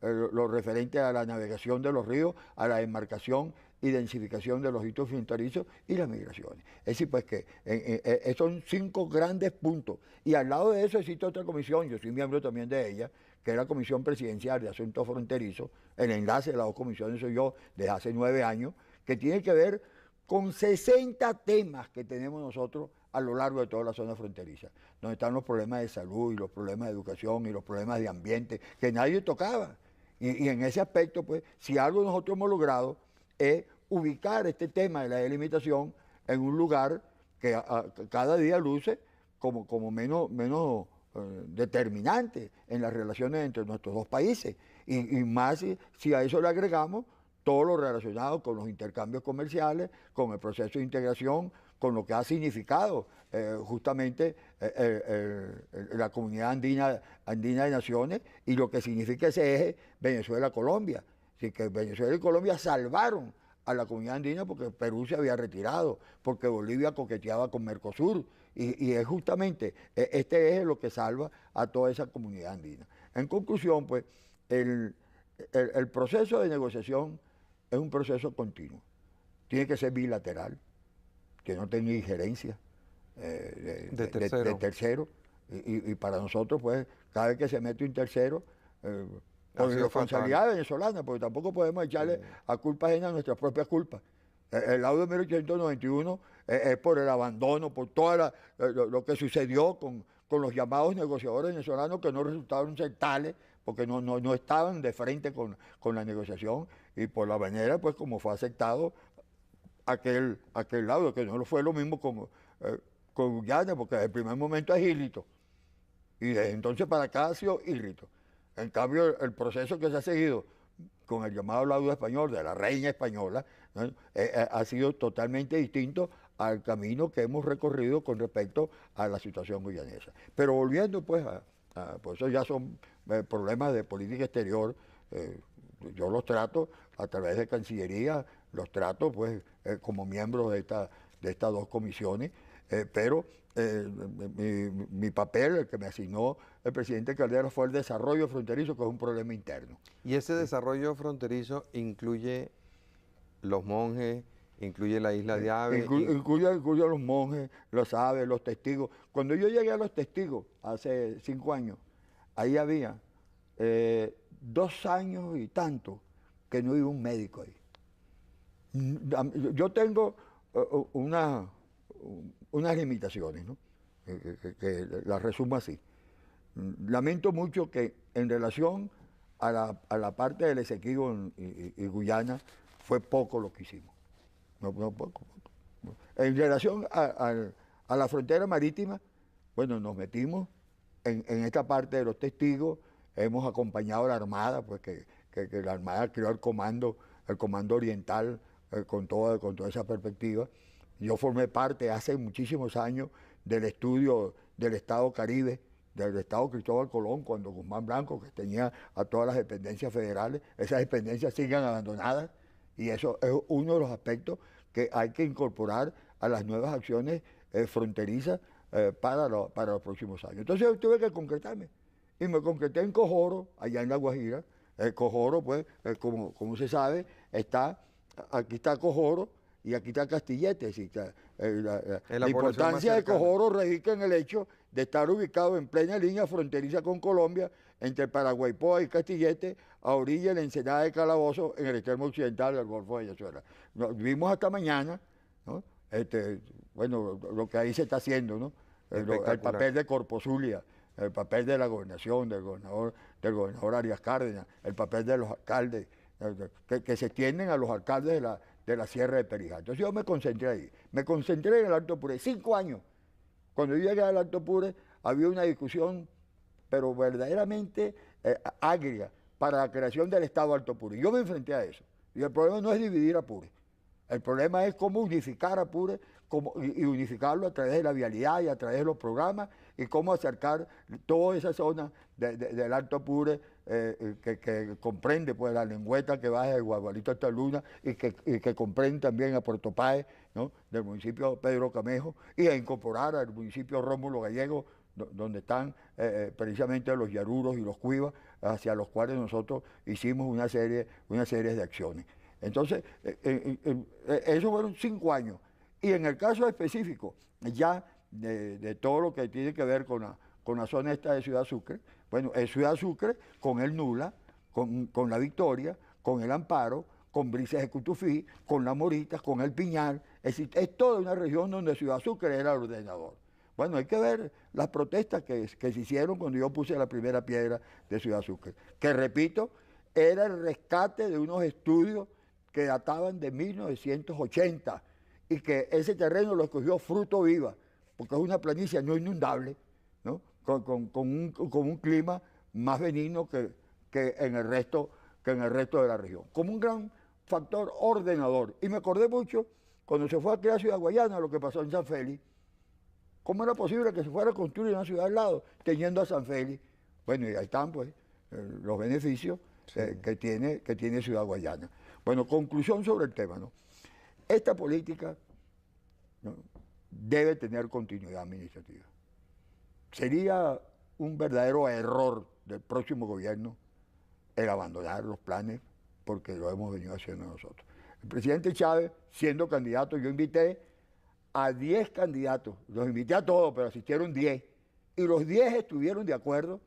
lo referente a la navegación de los ríos, a la demarcación y densificación de los hitos fronterizos y las migraciones. Es decir, pues que son 5 grandes puntos. Y al lado de eso existe otra comisión, yo soy miembro también de ella, que es la Comisión Presidencial de Asuntos Fronterizos. El enlace de las 2 comisiones soy yo desde hace 9 años, que tiene que ver con 60 temas que tenemos nosotros a lo largo de toda la zona fronteriza, donde están los problemas de salud y los problemas de educación y los problemas de ambiente, que nadie tocaba. Y en ese aspecto, pues, si algo nosotros hemos logrado es ubicar este tema de la delimitación en un lugar que cada día luce como menos determinante en las relaciones entre nuestros 2 países. Y más si a eso le agregamos todo lo relacionado con los intercambios comerciales, con el proceso de integración, con lo que ha significado justamente la comunidad andina de naciones y lo que significa ese eje Venezuela-Colombia. Así que Venezuela y Colombia salvaron a la comunidad andina porque Perú se había retirado, porque Bolivia coqueteaba con Mercosur, y es justamente este eje lo que salva a toda esa comunidad andina. En conclusión, pues, el proceso de negociación es un proceso continuo. Tiene que ser bilateral, que no tenga injerencia de tercero. Y para nosotros, pues, cada vez que se mete un tercero, por responsabilidad venezolana, porque tampoco podemos echarle a culpa ajena a nuestras propias culpas. El laudo de 1891 es por el abandono, por todo lo que sucedió con los llamados negociadores venezolanos que no resultaron ser tales, porque no estaban de frente con la negociación, y por la manera, pues, como fue aceptado aquel laudo, que no fue lo mismo con Guyana, porque desde el primer momento es ílito, y desde entonces para acá ha sido ílito. En cambio, el proceso que se ha seguido con el llamado laudo español de la reina española, ¿no? Ha sido totalmente distinto al camino que hemos recorrido con respecto a la situación guyanesa. Pero volviendo, pues, pues eso ya son problemas de política exterior. Yo los trato a través de Cancillería, los trato, pues, como miembro de estas dos comisiones. Pero mi papel, el que me asignó el presidente Caldera, fue el desarrollo fronterizo, que es un problema interno. ¿Y ese desarrollo fronterizo incluye los monjes, incluye la isla de Aves? Incluye a los monjes, los aves, los testigos. Cuando yo llegué a los testigos, hace 5 años, ahí había 2 años y tanto que no iba un médico ahí. Yo tengo unas limitaciones, ¿no? Que las resumo así. Lamento mucho que en relación a la parte del Esequibo y Guyana fue poco lo que hicimos. Poco. En relación a la frontera marítima, bueno, nos metimos en esta parte de los testigos, hemos acompañado a la Armada, pues que la Armada creó el comando oriental con toda esa perspectiva. Yo formé parte hace muchísimos años del estudio del Estado Caribe, del Estado Cristóbal Colón, cuando Guzmán Blanco, que tenía a todas las dependencias federales, esas dependencias siguen abandonadas, y eso es uno de los aspectos que hay que incorporar a las nuevas acciones fronterizas para los próximos años. Entonces yo tuve que concretarme, y me concreté en Cojoro, allá en La Guajira. Cojoro, pues, como se sabe, aquí está Cojoro, y aquí está Castillete. Así que, la importancia de Cojoro radica en el hecho de estar ubicado en plena línea fronteriza con Colombia, entre Paraguaypoa y Castillete, a orilla de la ensenada de Calabozo, en el extremo occidental del Golfo de Venezuela. Vimos hasta mañana, ¿no? Bueno, lo que ahí se está haciendo, ¿no? El papel de Corpo Zulia, el papel de la gobernación, del gobernador Arias Cárdenas, el papel de los alcaldes, que se extienden a los alcaldes de la Sierra de Perijá. Entonces yo me concentré ahí. Me concentré en el Alto Apure. 5 años. Cuando yo llegué al Alto Apure había una discusión, pero verdaderamente agria, para la creación del Estado Alto Apure. Yo me enfrenté a eso. Y el problema no es dividir Apure. El problema es cómo unificar Apure y unificarlo a través de la vialidad y a través de los programas, y cómo acercar toda esa zona del Alto Apure que comprende, pues, la lengüeta que va desde Guagualito hasta Luna, y que comprende también a Puerto Páez, ¿no? Del municipio Pedro Camejo, y a incorporar al municipio Rómulo Gallego, donde están precisamente los yaruros y los cuivas, hacia los cuales nosotros hicimos una serie de acciones. Entonces, esos fueron 5 años. Y en el caso específico, ya de todo lo que tiene que ver con la zona esta de Ciudad Sucre, bueno, es Ciudad Sucre con el Nula, con la Victoria, con el Amparo, con Brises de Cutufí, con la Moritas, con el Piñal. Es decir, es toda una región donde Ciudad Sucre era el ordenador. Bueno, hay que ver las protestas que se hicieron cuando yo puse la primera piedra de Ciudad Sucre, que, repito, era el rescate de unos estudios que databan de 1980, y que ese terreno lo escogió Fruto Viva, porque es una planicie no inundable, ¿no? Con un clima más benigno que en el resto de la región. Como un gran factor ordenador. Y me acordé mucho cuando se fue a crear Ciudad Guayana, lo que pasó en San Félix. ¿Cómo era posible que se fuera a construir una ciudad al lado, teniendo a San Félix? Bueno, y ahí están, pues, los beneficios que tiene Ciudad Guayana. Bueno, conclusión sobre el tema, ¿no? Esta política, ¿no?, debe tener continuidad administrativa. Sería un verdadero error del próximo gobierno el abandonar los planes, porque lo hemos venido haciendo nosotros. El presidente Chávez, siendo candidato, yo invité a 10 candidatos, los invité a todos, pero asistieron 10, y los 10 estuvieron de acuerdo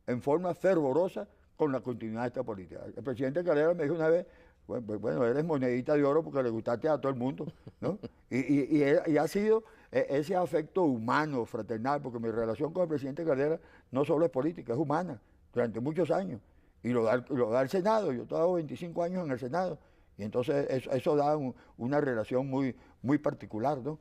en forma fervorosa con la continuidad de esta política. El presidente Caldera me dijo una vez, bueno, eres monedita de oro porque le gustaste a todo el mundo, ¿no? Y ha sido ese afecto humano, fraternal, porque mi relación con el presidente Caldera no solo es política, es humana, durante muchos años. Y lo da el Senado, yo he estado 25 años en el Senado, y entonces eso da una relación muy, muy particular, ¿no?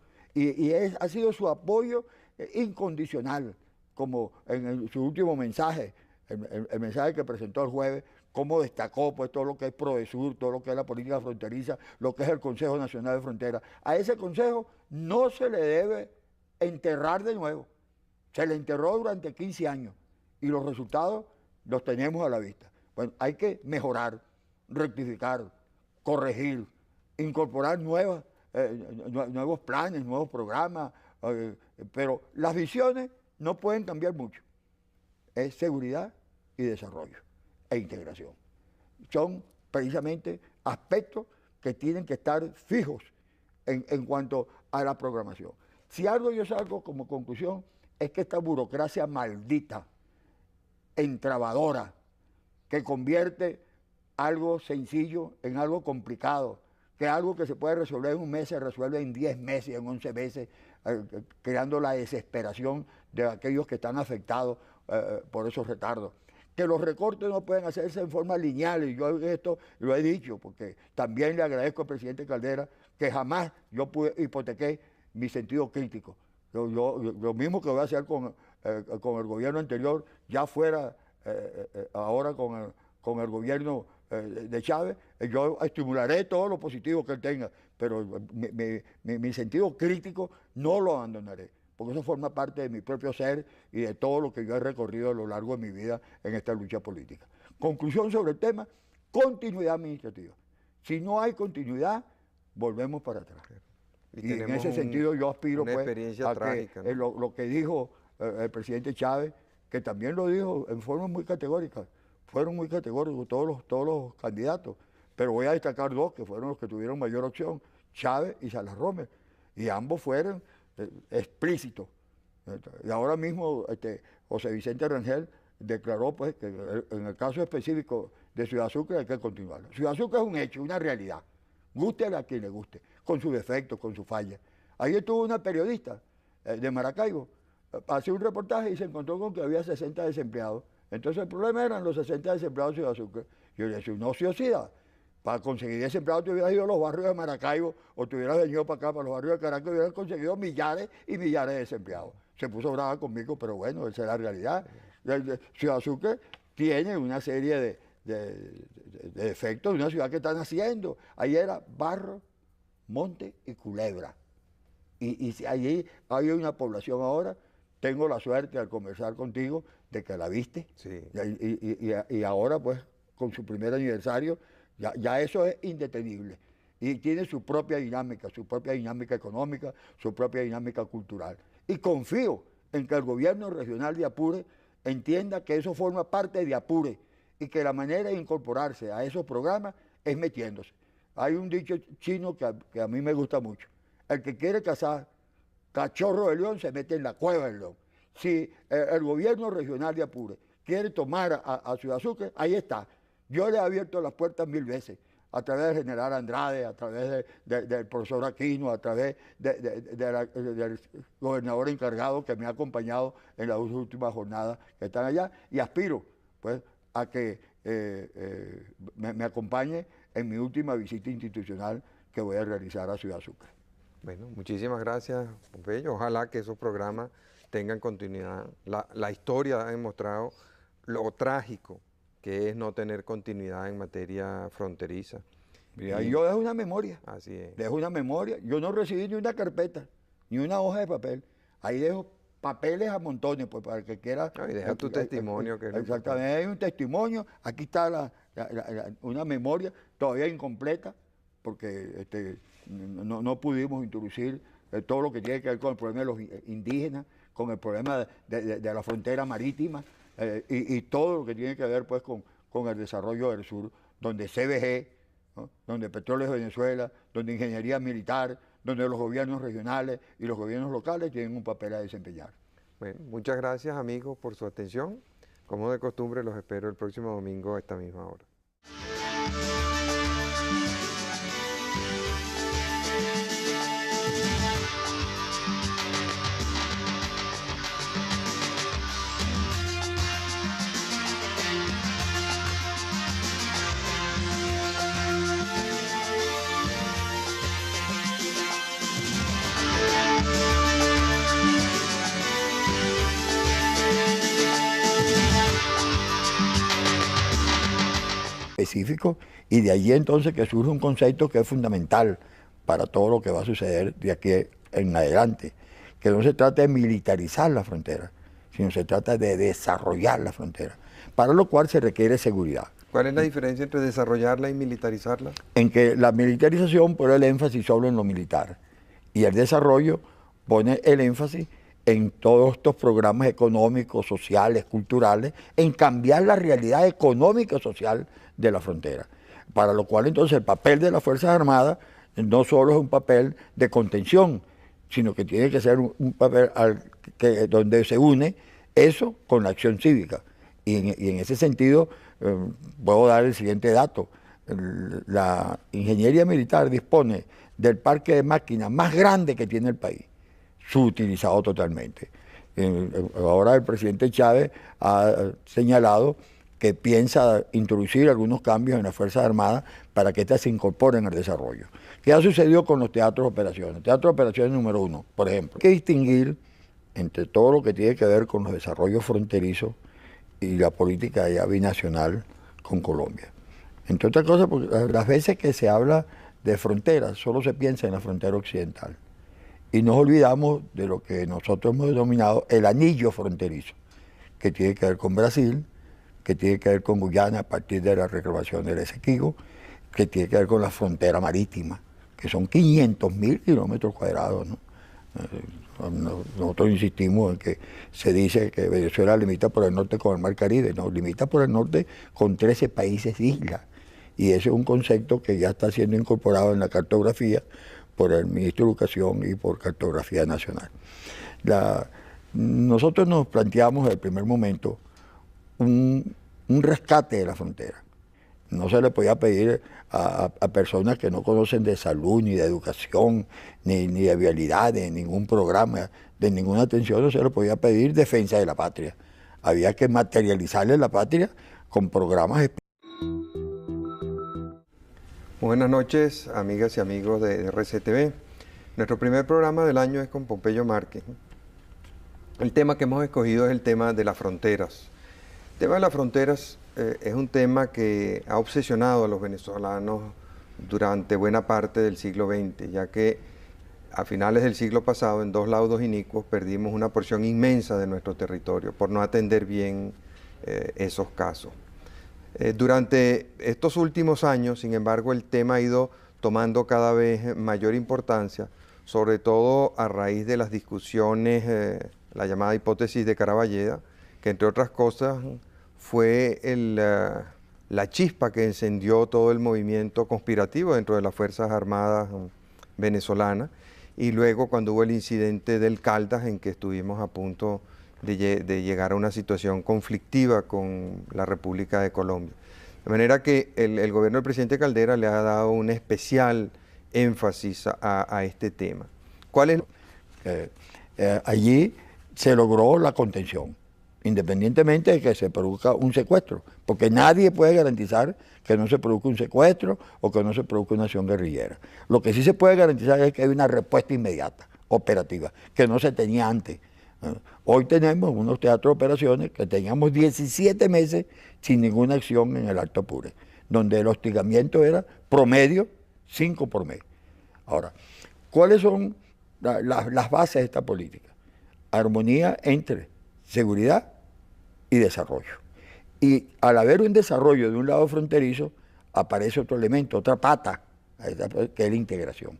Ha sido su apoyo incondicional, como en su último mensaje, el mensaje que presentó el jueves, cómo destacó pues todo lo que es Prodesur, todo lo que es la política fronteriza, lo que es el Consejo Nacional de Frontera. A ese consejo no se le debe enterrar de nuevo. Se le enterró durante 15 años y los resultados los tenemos a la vista. Bueno, hay que mejorar, rectificar, corregir, incorporar nuevos planes, nuevos programas, pero las visiones no pueden cambiar mucho. Es seguridad y desarrollo e integración. Son precisamente aspectos que tienen que estar fijos en cuanto a la programación. Si algo yo salgo como conclusión es que esta burocracia maldita, entrabadora, que convierte algo sencillo en algo complicado, que algo que se puede resolver en un mes se resuelve en 10 meses, en 11 meses, creando la desesperación de aquellos que están afectados por esos retardos. Que los recortes no pueden hacerse en forma lineal, y yo esto lo he dicho, porque también le agradezco al presidente Caldera que jamás yo hipotequé mi sentido crítico. Lo mismo que voy a hacer con el gobierno anterior, ya fuera ahora con el gobierno de Chávez, yo estimularé todo lo positivo que él tenga, pero mi sentido crítico no lo abandonaré, porque eso forma parte de mi propio ser y de todo lo que yo he recorrido a lo largo de mi vida en esta lucha política. Conclusión sobre el tema, continuidad administrativa. Si no hay continuidad, volvemos para atrás. Y en ese sentido yo aspiro pues, a trágica, que ¿no? Lo que dijo el presidente Chávez, que también lo dijo en forma muy categórica, fueron muy categóricos todos los candidatos, pero voy a destacar dos que fueron los que tuvieron mayor opción, Chávez y Salas Romer, y ambos fueron explícitos. Y ahora mismo José Vicente Rangel declaró pues, que en el caso específico de Ciudad Sucre hay que continuarlo. Ciudad Sucre es un hecho, una realidad, gústele a quien le guste, con sus defectos, con sus fallas. Ahí estuvo una periodista de Maracaibo, hacía un reportaje y se encontró con que había 60 desempleados. Entonces el problema eran los 60 desempleados de Ciudad Sucre. Yo le decía, una ociosidad. Para conseguir desempleados te hubieras ido a los barrios de Maracaibo o te hubieras venido para acá, para los barrios de Caracas, y hubieras conseguido millares y millares de desempleados. Se puso brava conmigo, pero bueno, esa es la realidad. Ciudad Sucre tiene una serie de defectos de una ciudad que está naciendo. Ahí era barro, monte y culebra. Y si allí hay una población ahora, tengo la suerte al conversar contigo de que la viste. Sí. Y ahora, pues, con su primer aniversario, ya eso es indetenible. Y tiene su propia dinámica económica, su propia dinámica cultural. Y confío en que el gobierno regional de Apure entienda que eso forma parte de Apure y que la manera de incorporarse a esos programas es metiéndose. Hay un dicho chino que a mí me gusta mucho. El que quiere cazar cachorro de león se mete en la cueva del león. Si el gobierno regional de Apure quiere tomar a Ciudad Sucre, ahí está. Yo le he abierto las puertas 1000 veces, a través del general Andrade, a través del profesor Aquino, a través del gobernador encargado que me ha acompañado en las últimas jornadas que están allá, y aspiro pues a que me acompañe en mi última visita institucional que voy a realizar a Ciudad Sucre. Bueno, muchísimas gracias, Pompeyo. Ojalá que esos programas tengan continuidad. La historia ha demostrado lo trágico que es no tener continuidad en materia fronteriza. Y yo dejo una memoria. Así es. Dejo una memoria. Yo no recibí ni una carpeta, ni una hoja de papel. Ahí dejo papeles a montones, pues para el que quiera. Y deja tu testimonio. Que es exactamente, hay un testimonio. Aquí está una memoria todavía incompleta, porque no pudimos introducir todo lo que tiene que ver con el problema de los indígenas, con el problema de la frontera marítima y todo lo que tiene que ver pues con el desarrollo del sur, donde CBG, ¿no? Donde Petróleos de Venezuela, donde Ingeniería Militar, donde los gobiernos regionales y los gobiernos locales tienen un papel a desempeñar. Bueno, muchas gracias amigos por su atención. Como de costumbre, los espero el próximo domingo a esta misma hora. Específico, y de allí entonces que surge un concepto que es fundamental para todo lo que va a suceder de aquí en adelante, que no se trata de militarizar la frontera, sino se trata de desarrollar la frontera, para lo cual se requiere seguridad. ¿Cuál es la diferencia entre desarrollarla y militarizarla? En que la militarización pone el énfasis solo en lo militar y el desarrollo pone el énfasis en todos estos programas económicos, sociales, culturales, en cambiar la realidad económica y social de la frontera. Para lo cual entonces el papel de las Fuerzas Armadas no solo es un papel de contención, sino que tiene que ser un papel donde se une eso con la acción cívica. Y en ese sentido puedo dar el siguiente dato. La ingeniería militar dispone del parque de máquinas más grande que tiene el país, subutilizado totalmente. Ahora el presidente Chávez ha señalado que piensa introducir algunos cambios en las Fuerzas Armadas para que éstas se incorporen al desarrollo. ¿Qué ha sucedido con los teatros de operaciones? Teatro de operaciones número 1, por ejemplo. Hay que distinguir entre todo lo que tiene que ver con los desarrollos fronterizos y la política ya binacional con Colombia. Entre otras cosas, porque las veces que se habla de fronteras, solo se piensa en la frontera occidental. Y nos olvidamos de lo que nosotros hemos denominado el anillo fronterizo, que tiene que ver con Brasil, que tiene que ver con Guyana a partir de la reclamación del Esequibo, que tiene que ver con la frontera marítima, que son 500.000 kilómetros cuadrados, ¿no? Nosotros insistimos en que se dice que Venezuela limita por el norte con el Mar Caribe, no, limita por el norte con 13 países islas. Y ese es un concepto que ya está siendo incorporado en la cartografía por el ministro de Educación y por Cartografía Nacional. Nosotros nos planteamos desde el primer momento un rescate de la frontera. No se le podía pedir a personas que no conocen de salud, ni de educación, ni de vialidad, de ningún programa, de ninguna atención, no se le podía pedir defensa de la patria. Había que materializarle la patria con programas específicos. Buenas noches, amigas y amigos de RCTV. Nuestro primer programa del año es con Pompeyo Márquez. El tema que hemos escogido es el tema de las fronteras. El tema de las fronteras es un tema que ha obsesionado a los venezolanos durante buena parte del siglo XX, ya que a finales del siglo pasado, en dos laudos inicuos, perdimos una porción inmensa de nuestro territorio por no atender bien esos casos. Durante estos últimos años, sin embargo, el tema ha ido tomando cada vez mayor importancia, sobre todo a raíz de las discusiones, la llamada hipótesis de Caravalleda, que entre otras cosas fue la chispa que encendió todo el movimiento conspirativo dentro de las Fuerzas Armadas venezolanas, y luego cuando hubo el incidente del Caldas, en que estuvimos a punto de llegar a una situación conflictiva con la República de Colombia. De manera que el gobierno del presidente Caldera le ha dado un especial énfasis a este tema. ¿Cuál es? Allí se logró la contención, independientemente de que se produzca un secuestro, porque nadie puede garantizar que no se produzca un secuestro o que no se produzca una acción guerrillera. Lo que sí se puede garantizar es que hay una respuesta inmediata, operativa, que no se tenía antes. Hoy tenemos unos teatros de operaciones que teníamos 17 meses sin ninguna acción en el Alto Apure. donde el hostigamiento era promedio 5 por mes. Ahora, ¿cuáles son las bases de esta política? Armonía entre seguridad y desarrollo. Y al haber un desarrollo de un lado fronterizo, aparece otro elemento, otra pata, que es la integración.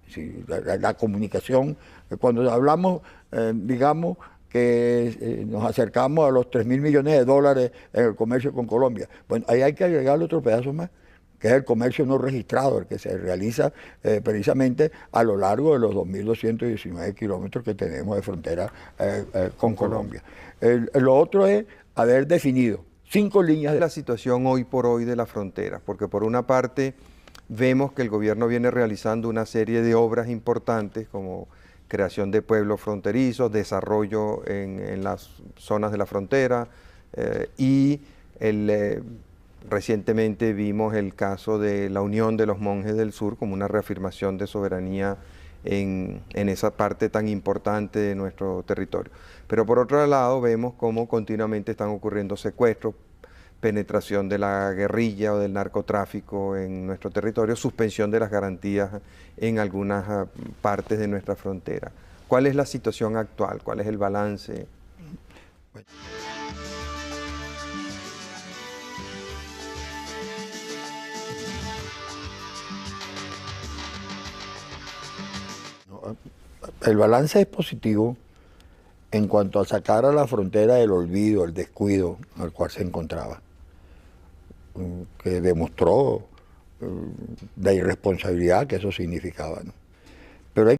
Sí, la comunicación. Cuando hablamos, digamos, que nos acercamos a los 3.000 millones de dólares en el comercio con Colombia, bueno, ahí hay que agregarle otro pedazo más, que es el comercio no registrado, el que se realiza precisamente a lo largo de los 2.219 kilómetros que tenemos de frontera con Colombia. Lo otro es haber definido 5 líneas de... La situación hoy por hoy de las fronteras, porque por una parte vemos que el gobierno viene realizando una serie de obras importantes como creación de pueblos fronterizos, desarrollo en las zonas de la frontera y recientemente vimos el caso de la Unión de los Monjes del Sur como una reafirmación de soberanía en esa parte tan importante de nuestro territorio. Pero por otro lado vemos cómo continuamente están ocurriendo secuestros, penetración de la guerrilla o del narcotráfico en nuestro territorio, suspensión de las garantías en algunas partes de nuestra frontera. ¿Cuál es la situación actual? ¿Cuál es el balance? El balance es positivo en cuanto a sacar a la frontera del olvido, el descuido al cual se encontraba, que demostró la irresponsabilidad que eso significaba, ¿no?